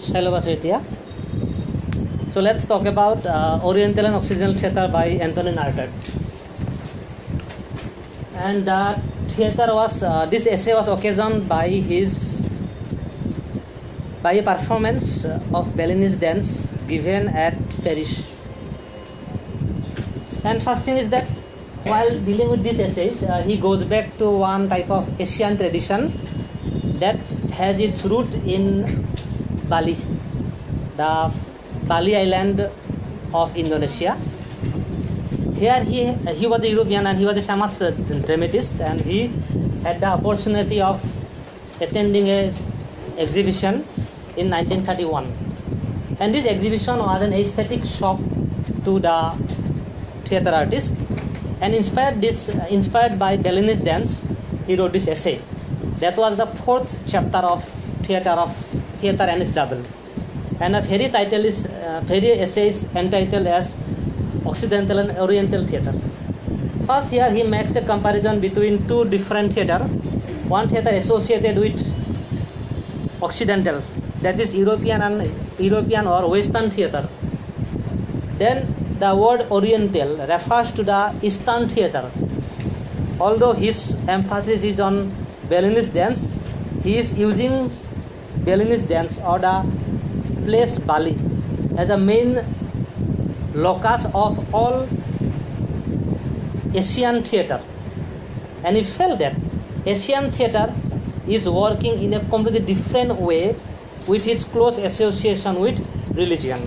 So let's talk about Oriental and Occidental theatre by Antonin Artaud. And theatre was this essay was occasioned by a performance of Balinese dance given at Paris. And first thing is that while dealing with these essays, he goes back to one type of Asian tradition that has its root in Bali, the Bali island of Indonesia. Here he was a European and he was a famous dramatist, and he had the opportunity of attending an exhibition in 1931. And this exhibition was an aesthetic shock to the theatre artist, and inspired by Balinese dance, he wrote this essay. That was the fourth chapter of Theatre and its Double. And the very essay is entitled as Occidental and Oriental Theatre. First, here he makes a comparison between two different theatre. One theatre associated with Occidental, that is European or Western theatre. Then the word Oriental refers to the Eastern theatre. Although his emphasis is on Balinese dance, he is using Balinese dance or the place Bali as a main locus of all Asian theatre. And he felt that Asian theatre is working in a completely different way with its close association with religion.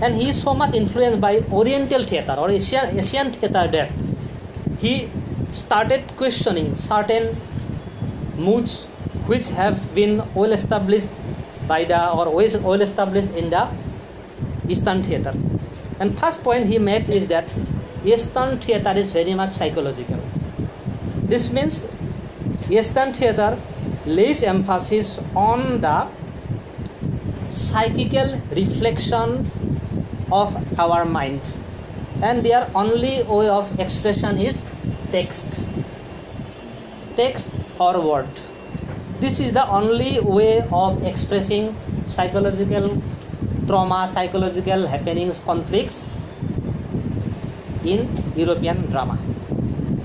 And he is so much influenced by Oriental theatre or Asian theatre that he started questioning certain moods which have been well established in the Eastern theatre. And first point he makes is that Eastern theatre is very much psychological. This means Eastern theatre lays emphasis on the psychical reflection of our mind, and their only way of expression is text or word. This is the only way of expressing psychological trauma, psychological happenings, conflicts in European drama.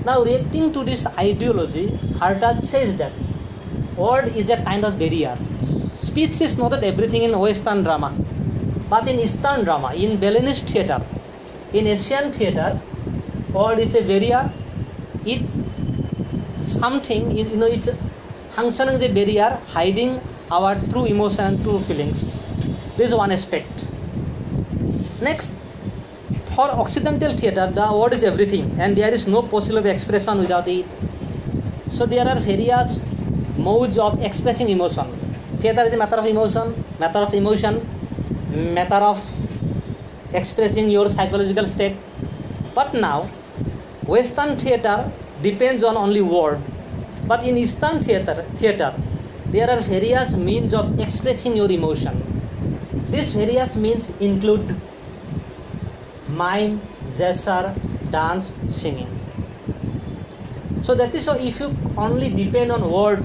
Now, reacting to this ideology, Artaud says that word is a kind of barrier. Speech is not everything in Western drama, but in Eastern drama, in Balinese theatre, in Asian theatre, word is a barrier. It's functioning as a barrier, hiding our true emotion and true feelings. This is one aspect. Next, for Occidental theatre, the word is everything, and there is no possibility of expression without it. So there are various modes of expressing emotion. Theatre is a matter of emotion, matter of expressing your psychological state. But now, Western theatre depends on only word. But in Eastern theatre, there are various means of expressing your emotion. These various means include mime, gesture, dance, singing. So that is why if you only depend on word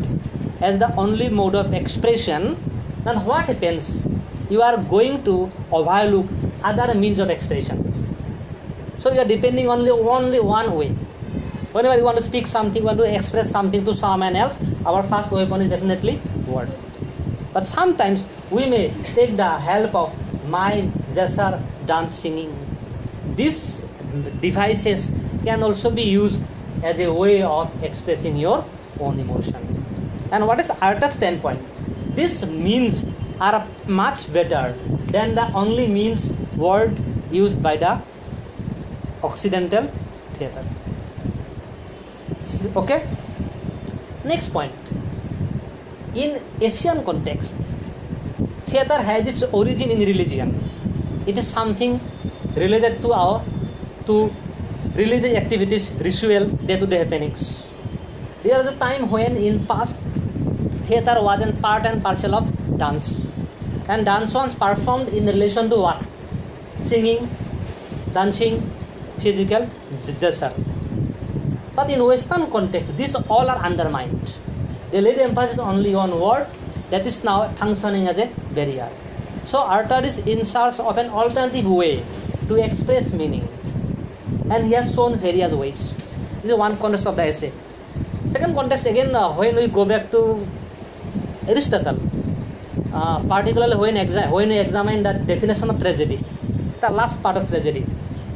as the only mode of expression, then what happens? You are going to overlook other means of expression. So you are depending only one way. Whenever you want to speak something, want to express something to someone else, our first weapon is definitely words. But sometimes we may take the help of mime, gesture, dance, singing. These devices can also be used as a way of expressing your own emotion. And what is Artaud's standpoint? These means are much better than the only means word used by the Occidental theatre. Okay? Next point. In Asian context, theatre has its origin in religion. It is something related to religious activities, ritual, day-to-day happenings. There was a time when in past theatre was a part and parcel of dance, and dance was performed in relation to what? Singing, dancing, physical gesture. But in Western context, these all are undermined. They laid emphasis only on word that is now functioning as a barrier. So Artaud is in search of an alternative way to express meaning, and he has shown various ways. This is one context of the essay. Second context again, when we go back to Aristotle, particularly when we examine the definition of tragedy, the last part of tragedy,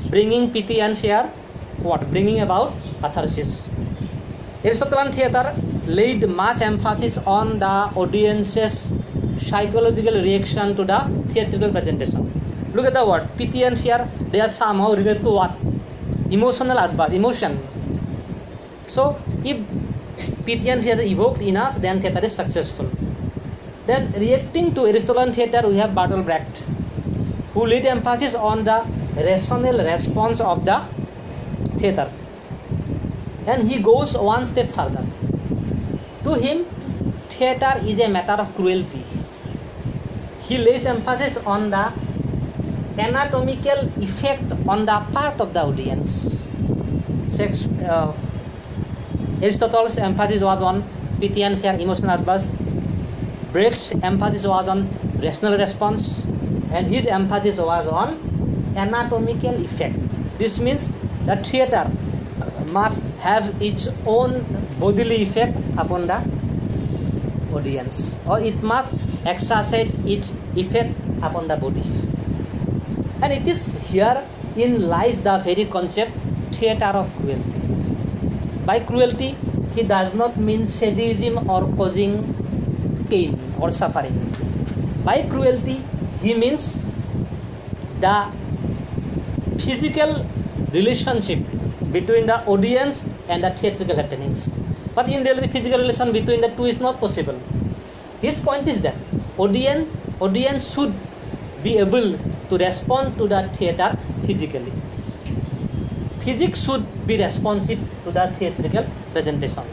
bringing pity and fear, what? Bringing about catharsis. Aristotelian theatre laid much emphasis on the audience's psychological reaction to the theatrical presentation. Look at the word pity and fear. They are somehow related to what? Emotional outburst, emotion. So if pity and fear is evoked in us, then theatre is successful. Then reacting to Aristotelian theatre, we have Bertolt Brecht, who laid emphasis on the rational response of the theatre. And he goes one step further. To him, theatre is a matter of cruelty. He lays emphasis on the anatomical effect on the part of the audience. Aristotle's emphasis was on pity and fear, emotional outburst. Brecht's emphasis was on rational response, and his emphasis was on anatomical effect. This means that theatre must have its own bodily effect upon the audience, or it must exercise its effect upon the body. And it is herein lies the very concept theatre of cruelty. By cruelty, he does not mean sadism or causing pain or suffering. By cruelty, he means the physical relationship between the audience and the theatrical happenings. But in reality, physical relation between the two is not possible. His point is that audience should be able to respond to the theatre physically. Physics should be responsive to the theatrical presentation,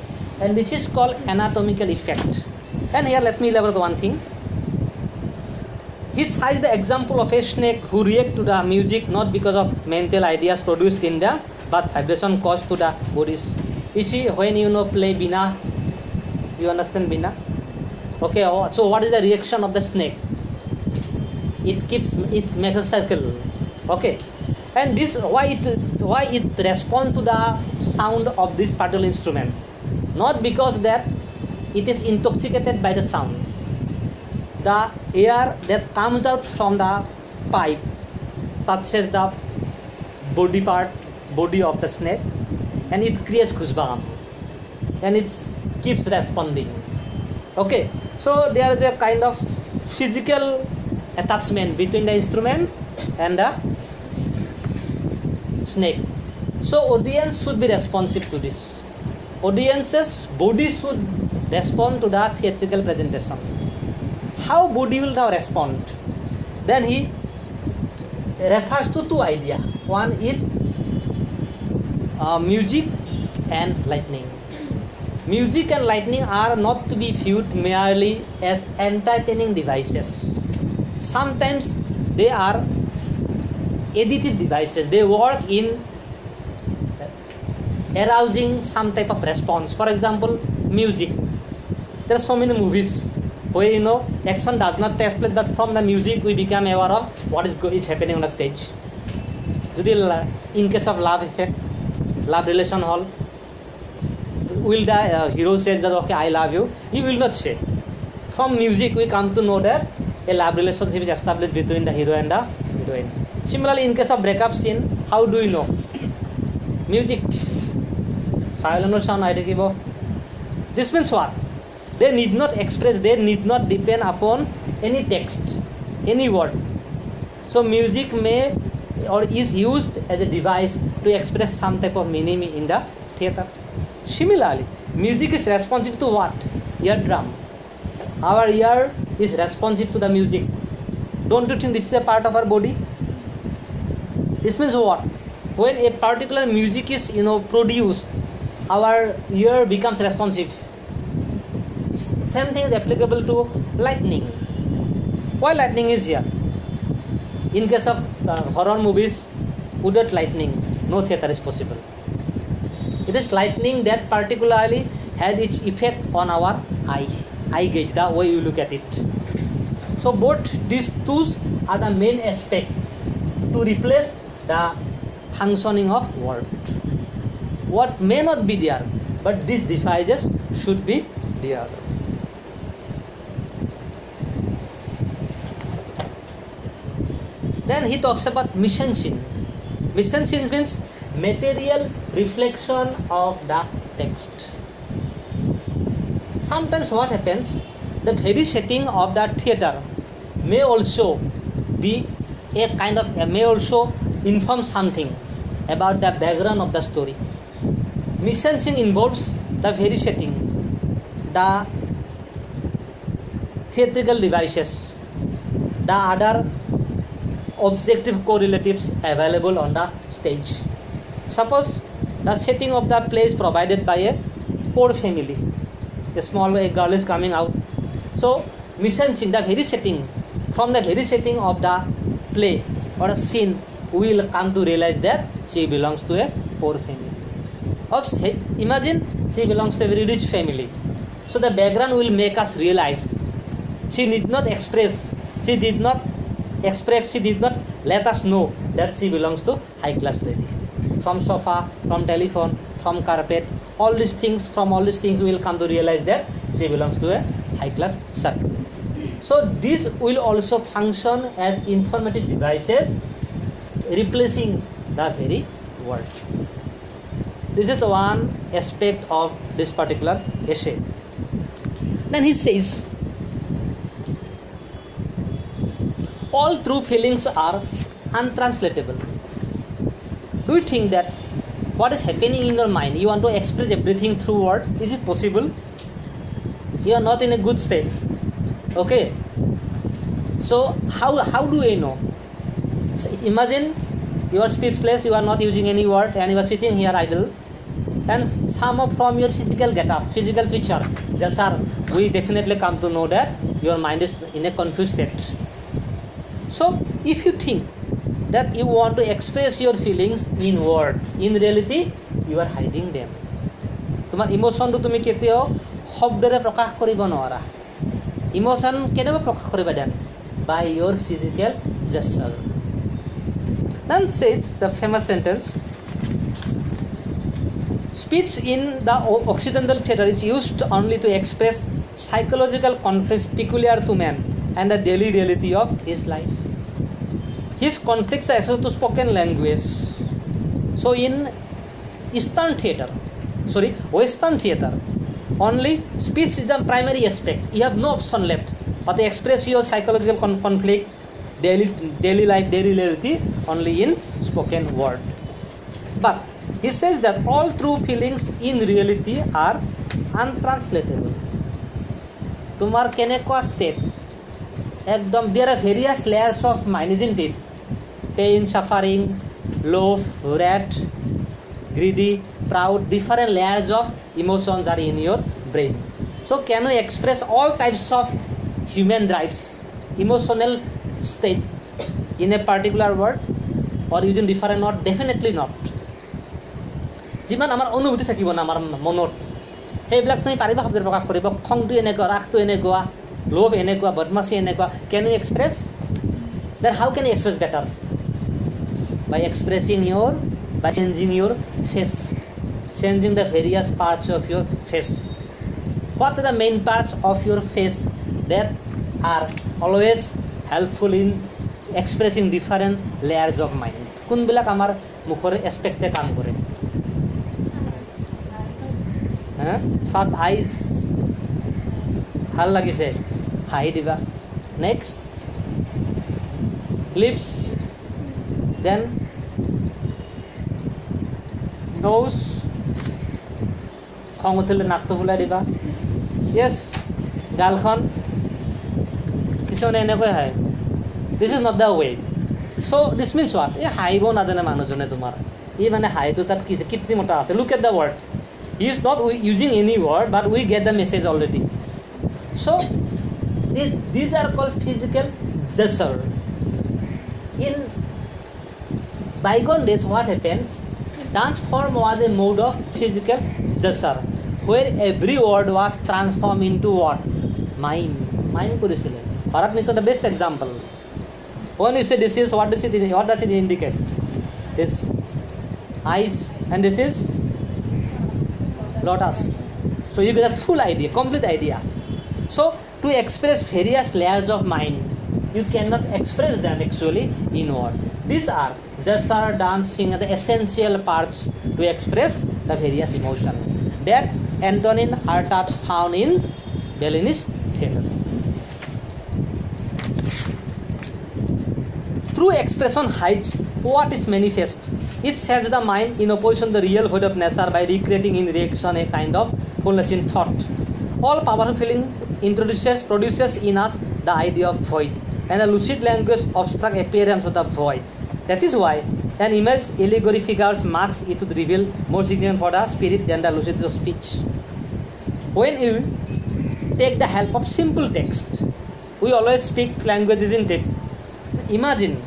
and this is called anatomical effect. And here let me elaborate one thing. He cites the example of a snake who reacts to the music not because of mental ideas produced in the but vibration caused to the bodies. Ichi, when play Bina, you understand Bina? Okay, so what is the reaction of the snake? It makes a circle. Okay, and this why it responds to the sound of this particular instrument, not because that it is intoxicated by the sound. The air that comes out from the pipe touches the body of the snake, and it creates goosebumps, and it keeps responding. Okay, so there is a kind of physical attachment between the instrument and the snake. So audience should be responsive to this. Audience's body should respond to the theatrical presentation. How body will now respond? Then he refers to two ideas. One is music and lightning. Music and lightning are not to be viewed merely as entertaining devices. Sometimes they are edited devices. They work in arousing some type of response. For example, music. There are so many movies where action does not take place, but from the music we become aware of what is happening on the stage. In case of love effect, love relation hall, will the hero says that okay, I love you? He will not say. From music we come to know that a love relationship is established between the hero and the heroine. Similarly, in case of breakup scene, how do we know? Music. This means what? They need not express, they need not depend upon any text, any word. So music may or is used as a device to express some type of meaning in the theatre. Similarly, music is responsive to what? Eardrum. Our ear is responsive to the music. Don't you think this is a part of our body? This means what? When a particular music is produced, our ear becomes responsive. Same thing is applicable to lightning. Why lightning is here? In case of horror movies, without lightning, no theatre is possible. It is lightning that particularly had its effect on our eye gauge, the way you look at it. So both these two are the main aspect to replace the functioning of word. What may not be there, but these devices should be there. Then he talks about mission scene. Mission scene means material reflection of the text. Sometimes what happens, the very setting of the theater may also be a kind of, may also inform something about the background of the story. Mission scene involves the very setting, the theatrical devices, the other objective correlatives available on the stage. Suppose the setting of the play is provided by a poor family. A girl is coming out. So mission scene, the very setting, from the very setting of the play or a scene, we will come to realize that she belongs to a poor family. Imagine she belongs to a very rich family. So the background will make us realize she did not let us know that she belongs to high class lady. From sofa, from telephone, from carpet, all these things we will come to realize that she belongs to a high class circle. So this will also function as informative devices replacing the very word. This is one aspect of this particular essay. Then he says, all true feelings are untranslatable. Do you think that what is happening in your mind, you want to express everything through word? Is it possible? You are not in a good state. Okay. So how do I know? So imagine you are speechless, you are not using any word, and you are sitting here idle, and some of from your physical get-up, physical feature, we definitely come to know that your mind is in a confused state. So if you think that you want to express your feelings in word, in reality you are hiding them. Tomar emotion to tumi ketio shobdore prakash koribo nora. Emotion kenevo prakash koriba den by your physical gesture. Then says the famous sentence, speech in the Occidental theatre is used only to express psychological conflicts peculiar to man and the daily reality of his life. His conflicts are access to spoken language. So in Western theatre, only speech is the primary aspect. You have no option left but to express your psychological conflict, daily life, daily reality only in spoken word. But he says that all true feelings in reality are untranslatable. Tomar kenekwa state. There are various layers of mind, isn't it? Pain, suffering, love, wrath, greedy, proud, different layers of emotions are in your brain. So can you express all types of human drives, emotional state in a particular word or using different word? Definitely not. যিমান আমাৰ অনুভূতি থাকিব না আমাৰ মনত সেইবিলাক তুমি পাৰিবা শব্দৰে প্ৰকাশ কৰিব খংটো এনেকুৱা ৰাগটো এনেকুৱা লোভ এনেকুৱা বদমাছি এনেকুৱা can you express? Then how can you express better? By expressing by changing your face, changing the various parts of your face. What are the main parts of your face that are always helpful in expressing different layers of mind? কোনবিলাক আমাৰ মুখৰ এস্পেক্টে কাম কৰে? First eyes, ভাল লাগিছে হাঁহি দিবা. Next lips, then nose, খং উঠিলে নাকটো ফুলাই দিবা. Yes, গালখন কিছুমানে এনেকৈ হাঁহে. This is not the way. So this means what? এই হাঁহিব নাজানে মানুহজনে তোমাৰ. এই মানে হাঁহিটো তাত কি কৃত্ৰিমতা আছে. Look at the word. He is not using any word, but we get the message already. So these are called physical gesture. In bygone days, what happens? Dance form was a mode of physical gesture, where every word was transformed into what? Mime. Mime করেছিলেন. Bharat the best example. When you say this is, what does it indicate? This eyes, and this is lotus. So you get a full idea, complete idea. So to express various layers of mind, you cannot express them actually in word. These are gesture, dancing, the essential parts to express the various emotion that Antonin Artaud found in Balinese theatre. True expression hides what is manifest. It sets the mind in opposition to the real void of nature by recreating in reaction a kind of fullness in thought. All powerful feeling produces in us the idea of void, and the lucid language obstruct appearance of the void. That is why an image allegory figures marks it to reveal more significant for the spirit than the lucidity of speech. When you take the help of simple text, we always speak language, isn't it? Imagine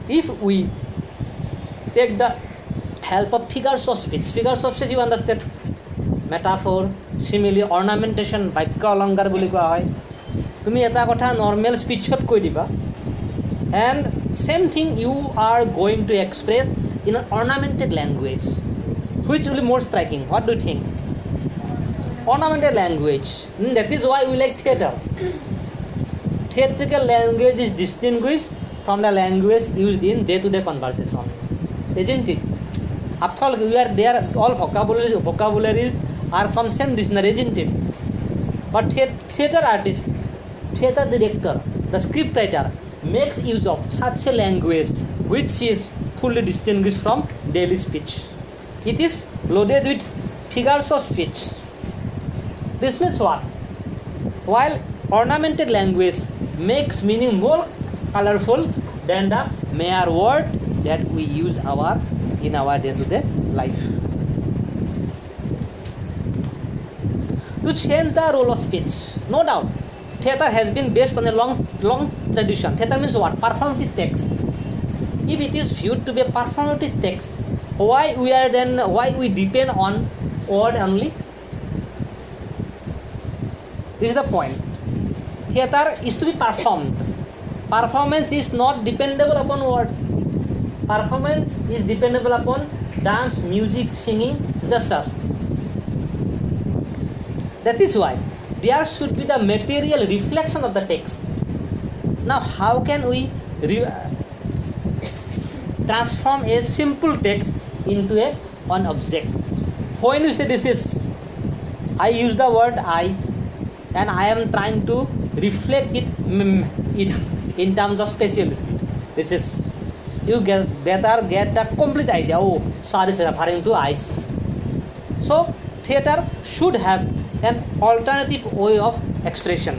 if we take the help of figures of speech. Figures of speech, you understand? Metaphor, simile, ornamentation, বাক্য অলংকাৰ বুলি কোৱা হয়. তুমি এটা কথা normal speechত কৈ দিবা, and same thing you are going to express in an ornamented language. Which will be more striking? What do you think? Ornamented language. That is why we like theatre. Theatrical language is distinguished from the language used in day-to-day conversation, isn't it? After all, we are there, all vocabularies are from same dictionary, isn't it? But theatre artist, theatre director, the script writer makes use of such a language which is fully distinguished from daily speech. It is loaded with figures of speech. This means what? While ornamented language makes meaning more colorful than the mere word that we use in our day-to-day life. To change the role of speech, no doubt, theatre has been based on a long tradition. Theatre means what? Performative text. If it is viewed to be a performative text, why we depend on word only? This is the point. Theatre is to be performed. Performance is not dependable upon word. Performance is dependable upon dance, music, singing, gesture. That is why there should be the material reflection of the text. Now, how can we transform a simple text into an object? When you say this is, I use the word I, and I am trying to reflect it in terms of speciality. This is, you better get the complete idea. Oh, sorry, is referring to eyes. So theatre should have an alternative way of expression.